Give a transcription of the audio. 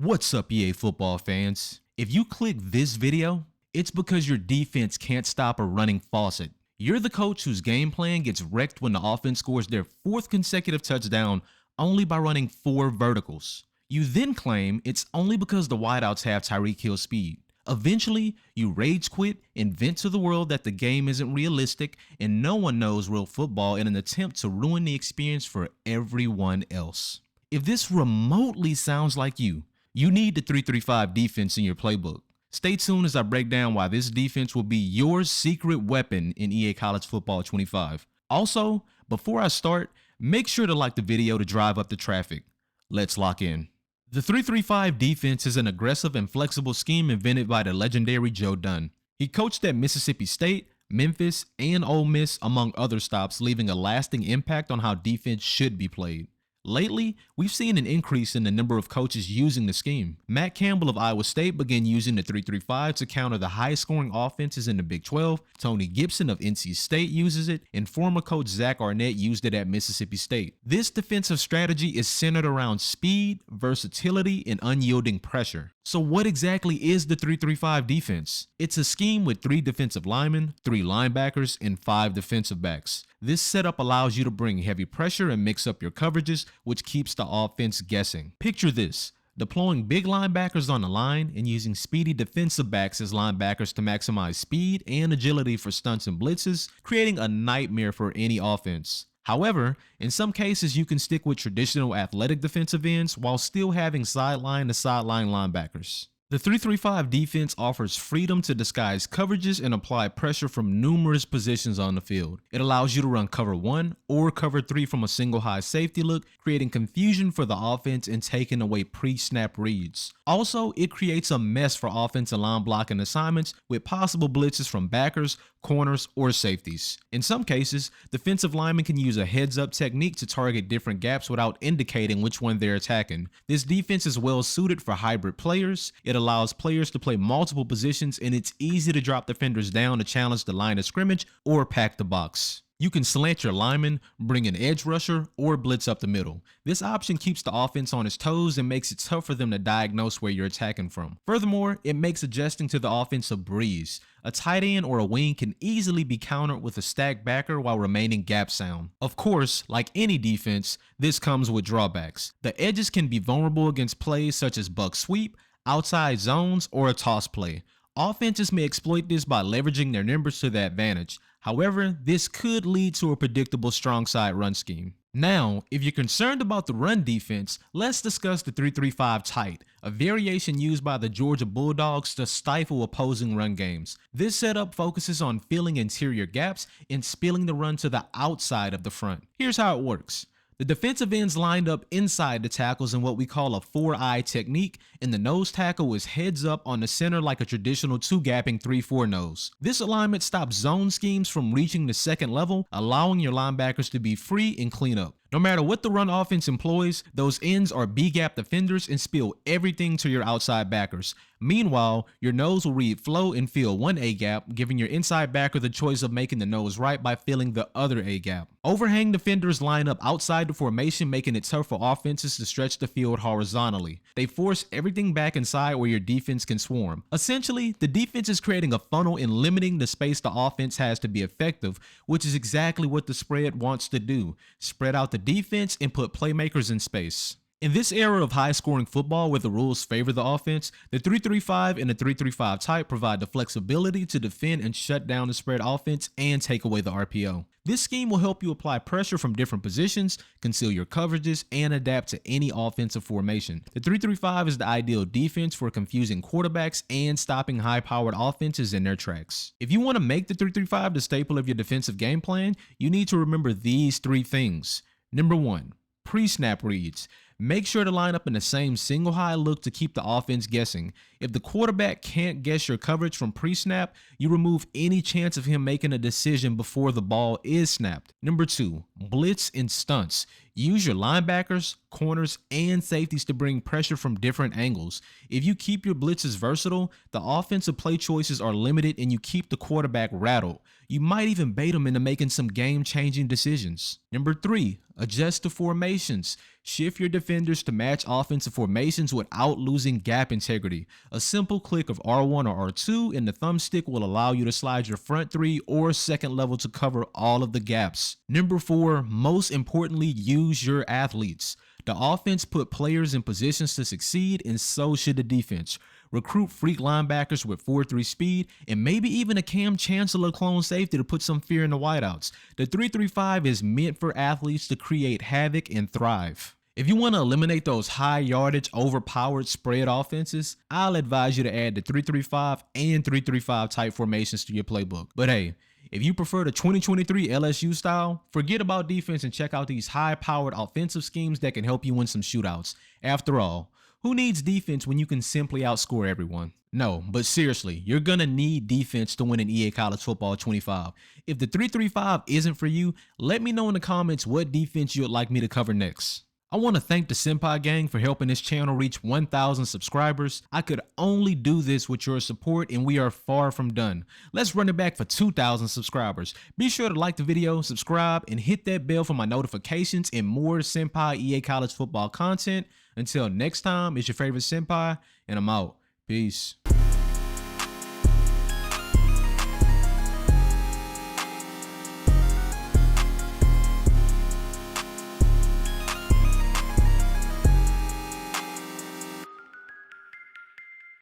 What's up, EA football fans? If you click this video, it's because your defense can't stop a running faucet. You're the coach whose game plan gets wrecked when the offense scores their fourth consecutive touchdown only by running 4 verticals. You then claim it's only because the wideouts have Tyreek Hill speed. Eventually, you rage quit and vent to the world that the game isn't realistic and no one knows real football in an attempt to ruin the experience for everyone else. If this remotely sounds like you need the 3-3-5 defense in your playbook. Stay tuned as I break down why this defense will be your secret weapon in EA College Football 25. Also, before I start, make sure to like the video to drive up the traffic. Let's lock in. The 3-3-5 defense is an aggressive and flexible scheme invented by the legendary Joe Dunn. He coached at Mississippi State, Memphis, and Ole Miss, among other stops, leaving a lasting impact on how defense should be played. Lately, we've seen an increase in the number of coaches using the scheme. Matt Campbell of Iowa State began using the 3-3-5 to counter the highest-scoring offenses in the Big 12. Tony Gibson of NC State uses it, and former coach Zach Arnett used it at Mississippi State. This defensive strategy is centered around speed, versatility, and unyielding pressure. So what exactly is the 3-3-5 defense? It's a scheme with 3 defensive linemen, 3 linebackers, and 5 defensive backs. This setup allows you to bring heavy pressure and mix up your coverages, which keeps the offense guessing. Picture this: deploying big linebackers on the line and using speedy defensive backs as linebackers to maximize speed and agility for stunts and blitzes, creating a nightmare for any offense. However, in some cases you can stick with traditional athletic defensive ends while still having sideline-to-sideline linebackers. The 3-3-5 defense offers freedom to disguise coverages and apply pressure from numerous positions on the field. It allows you to run cover 1 or cover 3 from a single high safety look, creating confusion for the offense and taking away pre-snap reads. Also, it creates a mess for offensive line blocking assignments with possible blitzes from backers, corners, or safeties. In some cases, defensive linemen can use a heads-up technique to target different gaps without indicating which one they're attacking. This defense is well suited for hybrid players. It allows players to play multiple positions, and it's easy to drop defenders down to challenge the line of scrimmage or pack the box. You can slant your lineman, bring an edge rusher, or blitz up the middle. This option keeps the offense on its toes and makes it tough for them to diagnose where you're attacking from. Furthermore, it makes adjusting to the offense a breeze. A tight end or a wing can easily be countered with a stacked backer while remaining gap sound. Of course, like any defense, this comes with drawbacks. The edges can be vulnerable against plays such as buck sweep, outside zones, or a toss play. Offenses may exploit this by leveraging their numbers to their advantage. However, this could lead to a predictable strong side run scheme. Now, if you're concerned about the run defense, let's discuss the 3-3-5 Tite, a variation used by the Georgia Bulldogs to stifle opposing run games. This setup focuses on filling interior gaps and spilling the run to the outside of the front. Here's how it works. The defensive ends lined up inside the tackles in what we call a 4-eye technique, and the nose tackle is heads up on the center like a traditional 2-gapping 3-4 nose. This alignment stops zone schemes from reaching the second level, allowing your linebackers to be free and clean up. No matter what the run offense employs, those ends are B-gap defenders and spill everything to your outside backers. Meanwhile, your nose will read flow and fill one A-gap, giving your inside backer the choice of making the nose right by filling the other A-gap. Overhang defenders line up outside the formation, making it tough for offenses to stretch the field horizontally. They force everything back inside where your defense can swarm. Essentially, the defense is creating a funnel and limiting the space the offense has to be effective, which is exactly what the spread wants to do. Spread out the defense and put playmakers in space. In this era of high-scoring football where the rules favor the offense, the 3-3-5 and the 3-3-5 type provide the flexibility to defend and shut down the spread offense and take away the RPO. This scheme will help you apply pressure from different positions, conceal your coverages, and adapt to any offensive formation. The 3-3-5 is the ideal defense for confusing quarterbacks and stopping high-powered offenses in their tracks. If you want to make the 3-3-5 the staple of your defensive game plan, you need to remember these 3 things. Number 1, pre-snap reads. Make sure to line up in the same single high look to keep the offense guessing. If the quarterback can't guess your coverage from pre-snap, you remove any chance of him making a decision before the ball is snapped. Number 2, blitz and stunts. Use your linebackers, corners, and safeties to bring pressure from different angles. If you keep your blitzes versatile, the offensive play choices are limited and you keep the quarterback rattled. You might even bait them into making some game-changing decisions. Number 3, adjust to formations. Shift your defenders to match offensive formations without losing gap integrity. A simple click of R1 or R2 and the thumbstick will allow you to slide your front 3 or second level to cover all of the gaps. Number 4, most importantly, use your athletes. The offense put players in positions to succeed, and so should the defense. Recruit freak linebackers with 4-3 speed and maybe even a Cam Chancellor clone safety to put some fear in the wideouts. The 3-3-5 is meant for athletes to create havoc and thrive. If you want to eliminate those high yardage, overpowered spread offenses, I'll advise you to add the 3-3-5 and 3-3-5 type formations to your playbook. But hey, if you prefer the 2023 LSU style, forget about defense and check out these high-powered offensive schemes that can help you win some shootouts. After all, who needs defense when you can simply outscore everyone? No, but seriously, you're gonna need defense to win an EA College Football 25. If the 3-3-5 isn't for you, let me know in the comments what defense you would like me to cover next. I want to thank the Senpai Gang for helping this channel reach 1,000 subscribers. I could only do this with your support and we are far from done. Let's run it back for 2,000 subscribers. Be sure to like the video, subscribe, and hit that bell for my notifications and more Senpai EA College Football content. Until next time, it's your favorite Senpai, and I'm out. Peace.